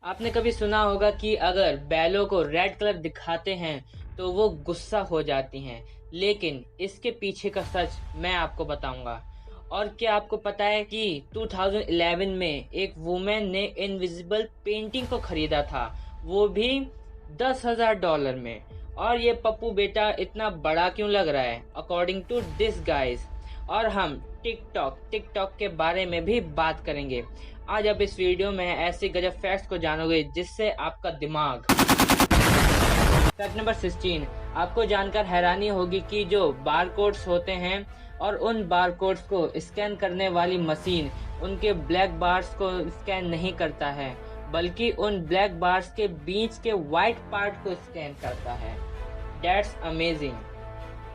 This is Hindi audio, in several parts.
आपने कभी सुना होगा कि अगर बैलों को रेड कलर दिखाते हैं तो वो गुस्सा हो जाती हैं, लेकिन इसके पीछे का सच मैं आपको बताऊंगा। और क्या आपको पता है कि 2011 में एक वुमेन ने इनविजिबल पेंटिंग को खरीदा था, वो भी $10,000 में। और ये पप्पू बेटा इतना बड़ा क्यों लग रहा है अकॉर्डिंग टू दिस गाइज। और हम टिकटॉक के बारे में भी बात करेंगे। आज आप इस वीडियो में ऐसे गजब फैक्ट्स को जानोगे जिससे आपका दिमाग। फैक्ट नंबर 16, आपको जानकर हैरानी होगी कि जो बारकोड्स होते हैं और उन बारकोड्स को स्कैन करने वाली मशीन उनके ब्लैक बार्स को स्कैन नहीं करता है, बल्कि उन ब्लैक बार्स के बीच के व्हाइट पार्ट को स्कैन करता है। That's amazing.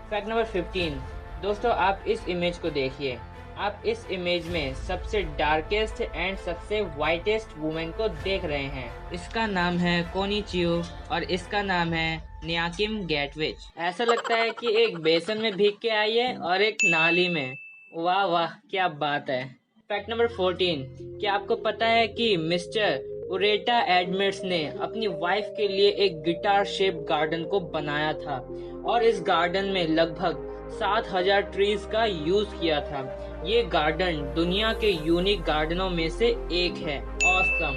फैक्ट नंबर 15, दोस्तों आप इस इमेज को देखिए। आप इस इमेज में सबसे डार्केस्ट एंड सबसे वाइटेस्ट वुमेन को देख रहे हैं। इसका नाम है कोनिचियो और इसका नाम है न्याकिम गैटविच। ऐसा लगता है कि एक बेसन में भीग के आई है और एक नाली में। वाह वाह, क्या बात है। फैक्ट नंबर 14, क्या आपको पता है कि मिस्टर उरेटा एडमिट्स ने अपनी वाइफ के लिए एक गिटार शेप गार्डन को बनाया था और इस गार्डन में लगभग 7,000 ट्रीज का यूज किया था। ये गार्डन दुनिया के यूनिक गार्डनों में से एक है। ऑसम।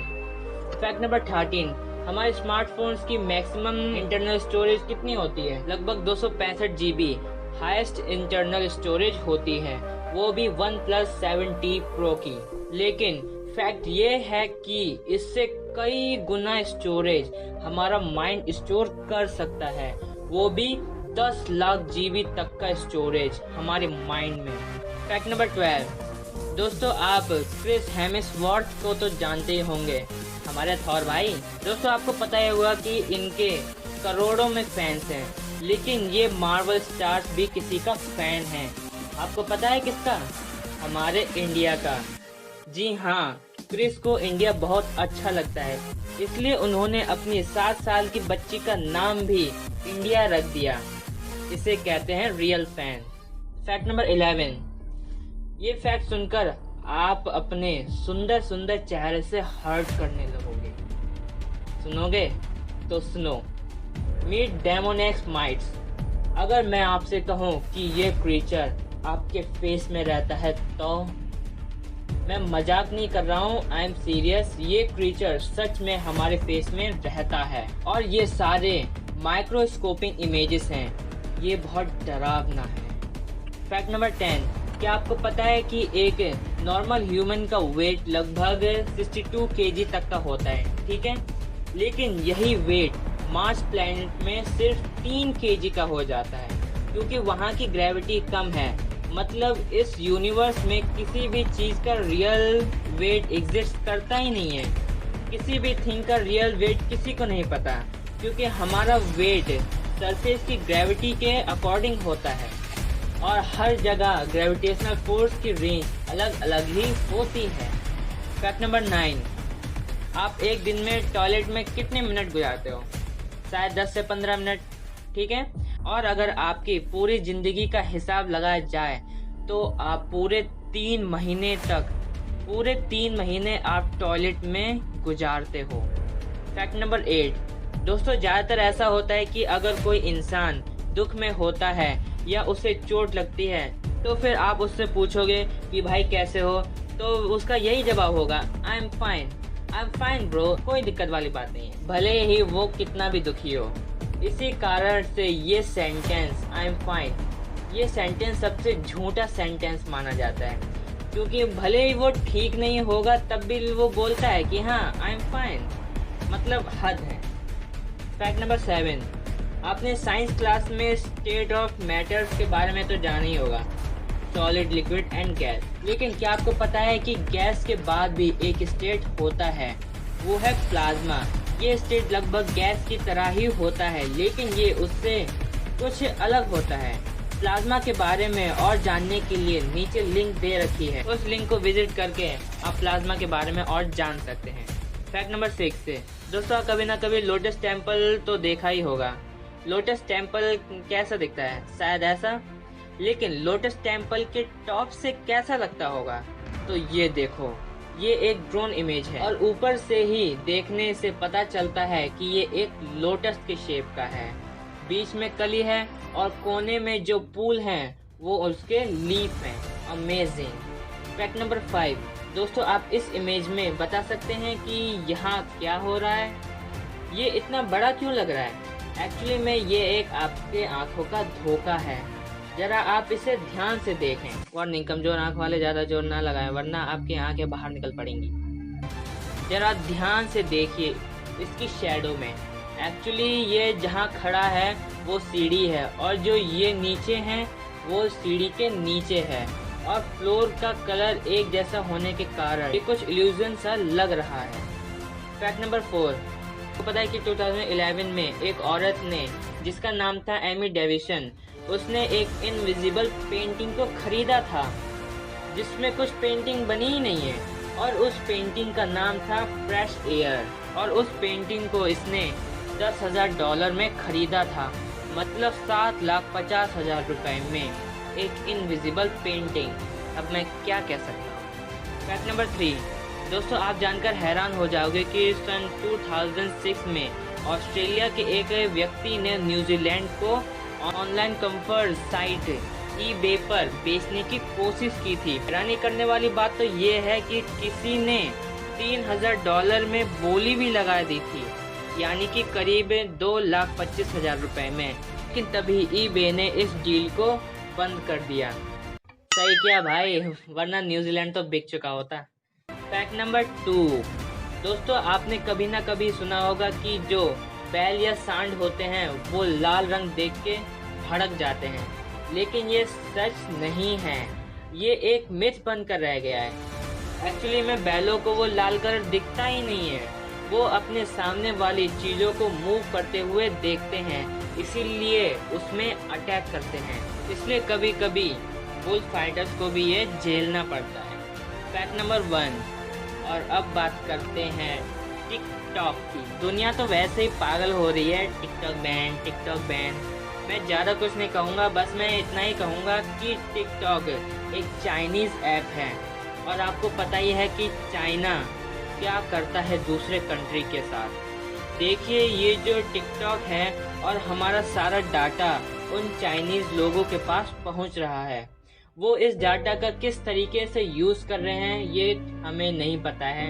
फैक्ट नंबर 13, हमारे स्मार्टफोन्स की मैक्सिमम इंटरनल स्टोरेज कितनी होती है? लगभग 265 GB हाईएस्ट इंटरनल स्टोरेज होती है, वो भी OnePlus 7T Pro की। लेकिन फैक्ट ये है कि इससे कई गुना स्टोरेज हमारा माइंड स्टोर कर सकता है, वो भी 10 लाख GB तक का स्टोरेज हमारे माइंड में। फैक्ट नंबर 12, दोस्तों आप क्रिस हेम्सवर्थ को तो जानते ही होंगे, हमारे थॉर भाई। दोस्तों आपको पता ही होगा कि इनके करोड़ों में फैंस हैं, लेकिन ये मार्वल स्टार्स भी किसी का फैन है। आपको पता है किसका? हमारे इंडिया का। जी हाँ, क्रिस को इंडिया बहुत अच्छा लगता है, इसलिए उन्होंने अपनी 7 साल की बच्ची का नाम भी इंडिया रख दिया। इसे कहते हैं रियल फैन। फैक्ट नंबर 11, ये फैक्ट सुनकर आप अपने सुंदर सुंदर चेहरे से हर्ट करने लगोगे। सुनोगे तो सुनो। Meet Demodex mites. अगर मैं आपसे कहूँ कि ये क्रीचर आपके फेस में रहता है तो मैं मजाक नहीं कर रहा हूँ, आई एम सीरियस। ये क्रीचर सच में हमारे फेस में रहता है और ये सारे माइक्रोस्कोपिक इमेजेस हैं। ये बहुत डरावना है। फैक्ट नंबर 10, क्या आपको पता है कि एक नॉर्मल ह्यूमन का वेट लगभग 62 kg तक का होता है, ठीक है? लेकिन यही वेट मार्स प्लैनेट में सिर्फ 3 kg का हो जाता है, क्योंकि वहाँ की ग्रेविटी कम है। मतलब इस यूनिवर्स में किसी भी चीज का रियल वेट एग्जिस्ट करता ही नहीं है। किसी भी थिंग का रियल वेट किसी को नहीं पता, क्योंकि हमारा वेट सरफेस की ग्रेविटी के अकॉर्डिंग होता है और हर जगह ग्रेविटेशनल फोर्स की रेंज अलग अलग ही होती है। फैक्ट नंबर 9, आप एक दिन में टॉयलेट में कितने मिनट गुजारते हो? शायद 10 से 15 मिनट, ठीक है? और अगर आपकी पूरी जिंदगी का हिसाब लगाया जाए तो आप पूरे 3 महीने आप टॉयलेट में गुजारते हो। फैक्ट नंबर 8, दोस्तों ज़्यादातर ऐसा होता है कि अगर कोई इंसान दुख में होता है या उसे चोट लगती है तो फिर आप उससे पूछोगे कि भाई कैसे हो, तो उसका यही जवाब होगा, आई एम फाइन ब्रो, कोई दिक्कत वाली बात नहीं है, भले ही वो कितना भी दुखी हो। इसी कारण से ये सेंटेंस आई एम फाइन, ये सेंटेंस सबसे झूठा सेंटेंस माना जाता है, क्योंकि भले ही वो ठीक नहीं होगा तब भी वो बोलता है कि हाँ आई एम फाइन, मतलब हद है। फैक्ट नंबर 7, आपने साइंस क्लास में स्टेट ऑफ मैटर्स के बारे में तो जाना ही होगा, सॉलिड, लिक्विड एंड गैस। लेकिन क्या आपको पता है कि गैस के बाद भी एक स्टेट होता है, वो है प्लाज्मा। ये स्टेट लगभग गैस की तरह ही होता है, लेकिन ये उससे कुछ अलग होता है। प्लाज्मा के बारे में और जानने के लिए नीचे लिंक दे रखी है, उस लिंक को विजिट करके आप प्लाज्मा के बारे में और जान सकते हैं। फैक्ट नंबर 6 से, दोस्तों कभी ना कभी लोटस टेम्पल तो देखा ही होगा। लोटस टेम्पल कैसा दिखता है? शायद ऐसा। लेकिन लोटस टेम्पल के टॉप से कैसा लगता होगा? तो ये देखो, ये एक ड्रोन इमेज है और ऊपर से ही देखने से पता चलता है कि ये एक लोटस के शेप का है। बीच में कली है और कोने में जो फूल हैं वो उसके लीफ हैं। अमेजिंग। Fact number 5। दोस्तों, आप इस इमेज में बता सकते हैं कि यहाँ क्या हो रहा है? ये इतना बड़ा क्यों लग रहा है? एक्चुअली में ये एक आपके आंखों का धोखा है। जरा आप इसे ध्यान से देखें। वार्निंग, कमजोर आंख वाले ज्यादा जोर ना लगाएं वरना आपकी आंखें बाहर निकल पड़ेंगी। जरा ध्यान से देखिए इसकी शैडो में। एक्चुअली ये जहाँ खड़ा है वो सीढ़ी है और जो ये नीचे है वो सीढ़ी के नीचे है और फ्लोर का कलर एक जैसा होने के कारण ये कुछ इल्यूजन सा लग रहा है। Fact number 4। आपको पता है कि 2011 में एक औरत ने, जिसका नाम था एमी डेविसन, उसने एक इनविजिबल पेंटिंग को खरीदा था जिसमें कुछ पेंटिंग बनी ही नहीं है और उस पेंटिंग का नाम था फ्रेश एयर और उस पेंटिंग को इसने $10,000 में खरीदा था, मतलब 7,50,000 रुपए में एक इनविजिबल पेंटिंग। अब मैं क्या कह सकता हूँ। Fact number 3। दोस्तों, आप जानकर हैरान हो जाओगे कि सन 2006 में ऑस्ट्रेलिया के एक व्यक्ति ने न्यूजीलैंड को ऑनलाइन कंफर्ट साइट eBay पर बेचने की कोशिश की थी। हैरानी करने वाली बात तो ये है कि किसी ने $3,000 में बोली भी लगा दी थी, यानी कि करीब 2,25,000 रुपए में। लेकिन तभी eBay ने इस डील को बंद कर दिया। सही किया भाई, वरना न्यूजीलैंड तो बिक चुका होता। Fact number 2। दोस्तों, आपने कभी ना कभी सुना होगा कि जो बैल या सांड होते हैं वो लाल रंग देख के भड़क जाते हैं, लेकिन ये सच नहीं है। ये एक मिथ बनकर रह गया है। एक्चुअली में बैलों को वो लाल कलर दिखता ही नहीं है, वो अपने सामने वाली चीज़ों को मूव करते हुए देखते हैं, इसीलिए उसमें अटैक करते हैं। इसलिए कभी कभी बुल फाइटर्स को भी ये झेलना पड़ता है। Fact number 1। और अब बात करते हैं टिकटॉक की। दुनिया तो वैसे ही पागल हो रही है। TikTok ban. मैं ज़्यादा कुछ नहीं कहूँगा, बस मैं इतना ही कहूँगा कि टिकटॉक एक चाइनीज़ ऐप है और आपको पता ही है कि चाइना क्या करता है दूसरे कंट्री के साथ। देखिए, ये जो टिकटॉक है और हमारा सारा डाटा उन चाइनीज़ लोगों के पास पहुँच रहा है। वो इस डाटा का किस तरीके से यूज़ कर रहे हैं ये हमें नहीं पता है।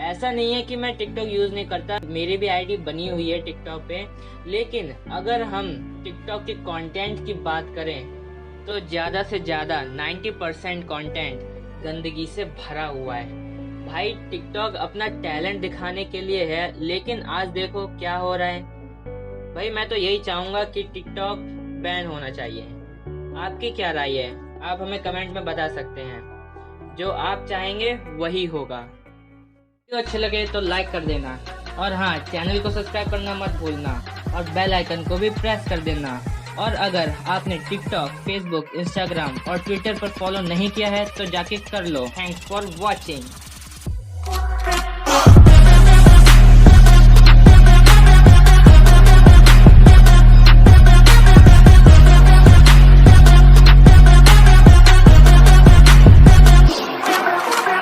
ऐसा नहीं है कि मैं टिकटॉक यूज़ नहीं करता, मेरी भी आईडी बनी हुई है टिकटॉक पे, लेकिन अगर हम टिकटॉक के कंटेंट की बात करें तो ज़्यादा से ज़्यादा 90% कंटेंट गंदगी से भरा हुआ है। भाई, टिकटॉक अपना टैलेंट दिखाने के लिए है, लेकिन आज देखो क्या हो रहा है। भाई, मैं तो यही चाहूँगा कि टिकटॉक बैन होना चाहिए। आपकी क्या राय है? आप हमें कमेंट में बता सकते हैं। जो आप चाहेंगे वही होगा। वीडियो अच्छे लगे तो लाइक कर देना और हाँ, चैनल को सब्सक्राइब करना मत भूलना और बेल आइकन को भी प्रेस कर देना। और अगर आपने टिकटॉक, फेसबुक, इंस्टाग्राम और ट्विटर पर फॉलो नहीं किया है तो जाके कर लो। Thanks for watching.